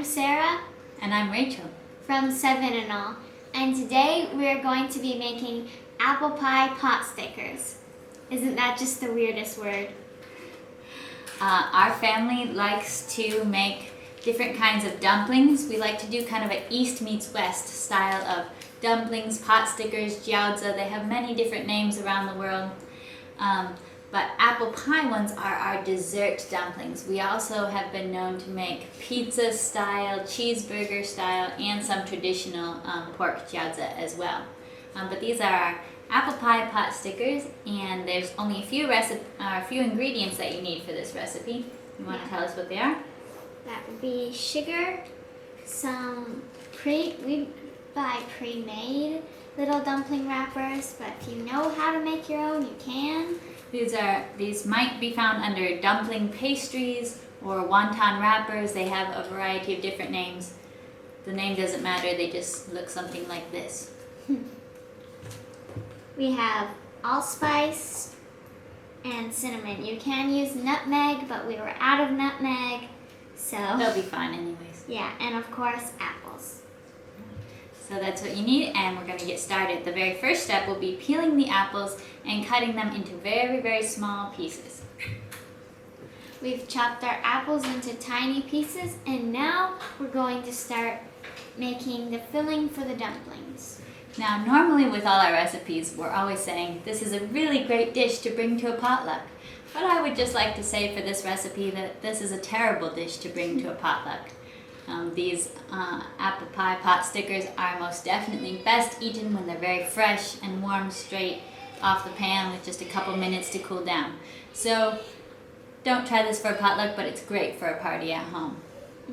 I'm Sarah. And I'm Rachel. From 7 and All. And today we're going to be making apple pie pot stickers. Isn't that just the weirdest word? Our family likes to make different kinds of dumplings. We like to do kind of an East meets West style of dumplings, pot stickers, jiaozi. They have many different names around the world. But apple pie ones are our dessert dumplings. We also have been known to make pizza style, cheeseburger style, and some traditional pork jiaozi as well. But these are our apple pie pot stickers, and there's only a few ingredients that you need for this recipe. You want to tell us what they are? That would be sugar, we buy pre-made little dumpling wrappers, but if you know how to make your own, you can. These might be found under dumpling pastries or wonton wrappers. They have a variety of different names. The name doesn't matter, they just look something like this. We have allspice and cinnamon. You can use nutmeg, but we were out of nutmeg, so... They'll be fine anyways. Yeah, and of course, apples. So that's what you need, and we're going to get started. The very first step will be peeling the apples and cutting them into very, very small pieces. We've chopped our apples into tiny pieces, and now we're going to start making the filling for the dumplings. Now, normally with all our recipes, we're always saying, this is a really great dish to bring to a potluck. But I would just like to say for this recipe that this is a terrible dish to bring to a potluck. These apple pie pot stickers are most definitely best eaten when they're very fresh and warm straight off the pan with just a couple minutes to cool down. So don't try this for a potluck, but it's great for a party at home.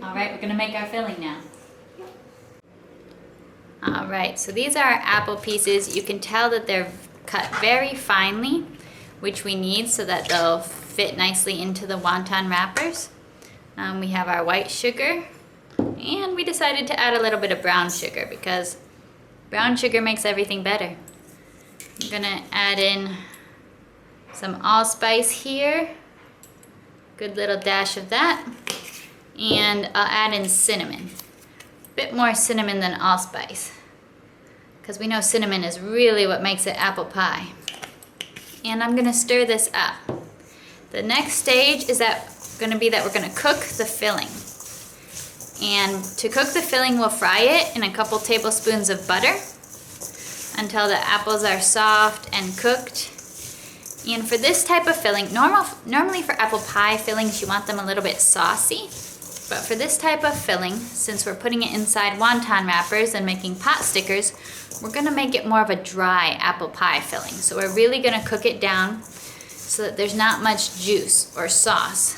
Alright, we're going to make our filling now. Alright, so these are our apple pieces. You can tell that they're cut very finely, which we need so that they'll fit nicely into the wonton wrappers. We have our white sugar, and we decided to add a little bit of brown sugar because brown sugar makes everything better. I'm gonna add in some allspice here, good little dash of that, and I'll add in cinnamon. A bit more cinnamon than allspice, because we know cinnamon is really what makes it apple pie. And I'm gonna stir this up. The next stage is gonna be that we're gonna cook the filling. And to cook the filling, we'll fry it in a couple tablespoons of butter until the apples are soft and cooked. And for this type of filling, normally for apple pie fillings, you want them a little bit saucy. But for this type of filling, since we're putting it inside wonton wrappers and making pot stickers, we're gonna make it more of a dry apple pie filling. So we're really gonna cook it down so that there's not much juice or sauce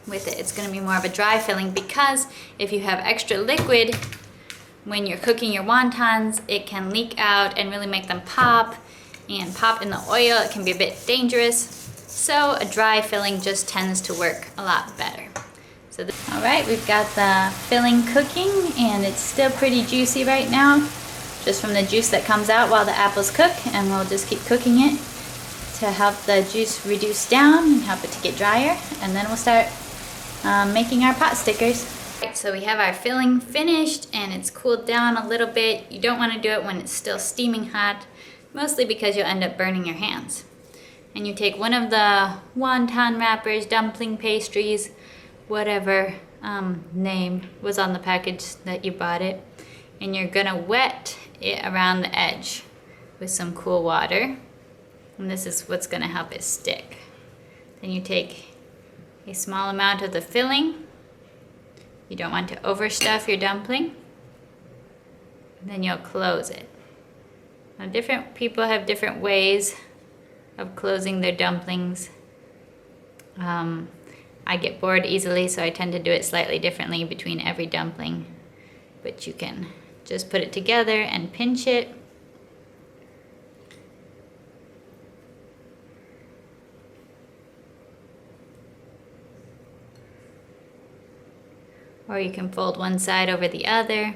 with it. It's gonna be more of a dry filling because if you have extra liquid when you're cooking your wontons, it can leak out and really make them pop, and pop in the oil. It can be a bit dangerous. So a dry filling just tends to work a lot better. So all right, we've got the filling cooking, and it's still pretty juicy right now, just from the juice that comes out while the apples cook, and we'll just keep cooking it to help the juice reduce down and help it to get drier, and then we'll start making our pot stickers. Right, so we have our filling finished, and it's cooled down a little bit. You don't want to do it when it's still steaming hot, mostly because you'll end up burning your hands. And you take one of the wonton wrappers, dumpling pastries, whatever name was on the package that you bought it, and you're gonna wet it around the edge with some cool water, and this is what's gonna help it stick. Then you take a small amount of the filling. You don't want to overstuff your dumpling. Then you'll close it. Now, different people have different ways of closing their dumplings. I get bored easily, so I tend to do it slightly differently between every dumpling. But you can just put it together and pinch it. Or you can fold one side over the other.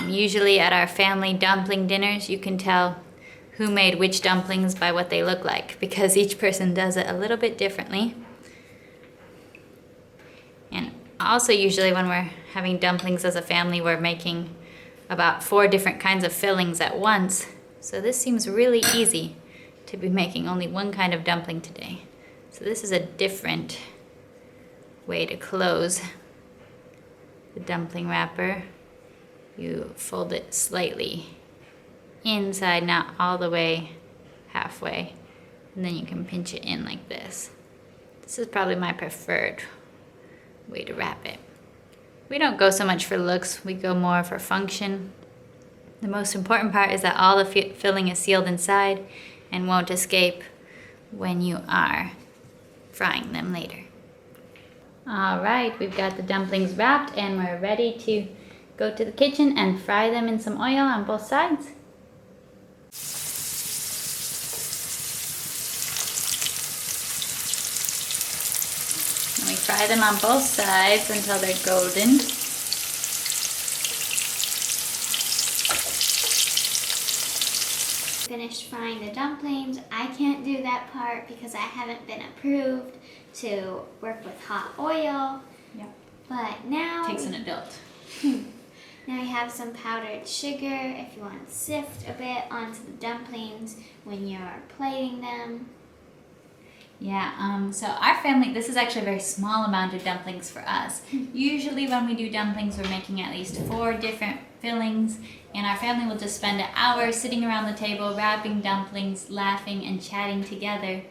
Usually at our family dumpling dinners, you can tell who made which dumplings by what they look like, because each person does it a little bit differently. And Also, usually when we're having dumplings as a family, we're making about 4 different kinds of fillings at once. So this seems really easy to be making only one kind of dumpling today. So this is a different way to close the dumpling wrapper. You fold it slightly inside, not all the way halfway, and then you can pinch it in like this. This is probably my preferred way to wrap it. We don't go so much for looks, we go more for function. The most important part is that all the filling is sealed inside and won't escape when you are frying them later. All right, we've got the dumplings wrapped and we're ready to go to the kitchen and fry them in some oil on both sides. And we fry them on both sides until they're golden. Finished frying the dumplings. I can't do that part because I haven't been approved to work with hot oil. Yep. But now Takes an adult. Now we have some powdered sugar if you want to sift a bit onto the dumplings when you're plating them. Yeah, so our family, this is actually a very small amount of dumplings for us. Usually when we do dumplings, we're making at least 4 different fillings, and our family will just spend an hour sitting around the table, wrapping dumplings, laughing and chatting together.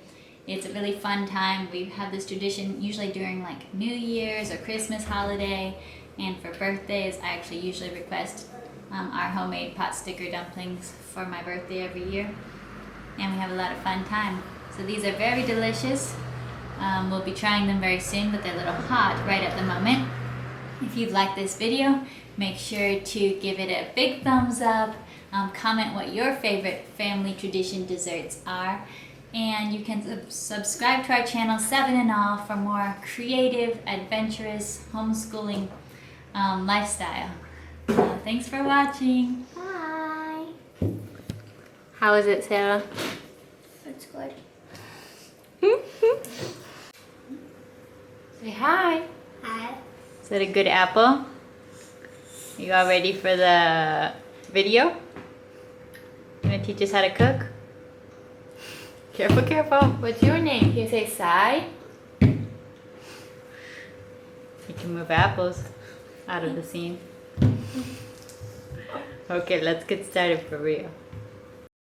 It's a really fun time. We have this tradition usually during like New Year's or Christmas holiday, and for birthdays, I actually usually request our homemade potsticker dumplings for my birthday every year, and we have a lot of fun time. So these are very delicious. We'll be trying them very soon, but they're a little hot right at the moment. If you've liked this video, make sure to give it a big thumbs up, comment what your favorite family tradition desserts are, and you can subscribe to our channel 7 and All for more creative, adventurous homeschooling lifestyle. Thanks for watching. Bye. How is it, Sarah? It's good. Say hi. Hi. Is that a good apple? Are you all ready for the video? You want to teach us how to cook? Careful, careful. What's your name? Can you say Sai? You can move apples out of the scene. Okay, let's get started for real.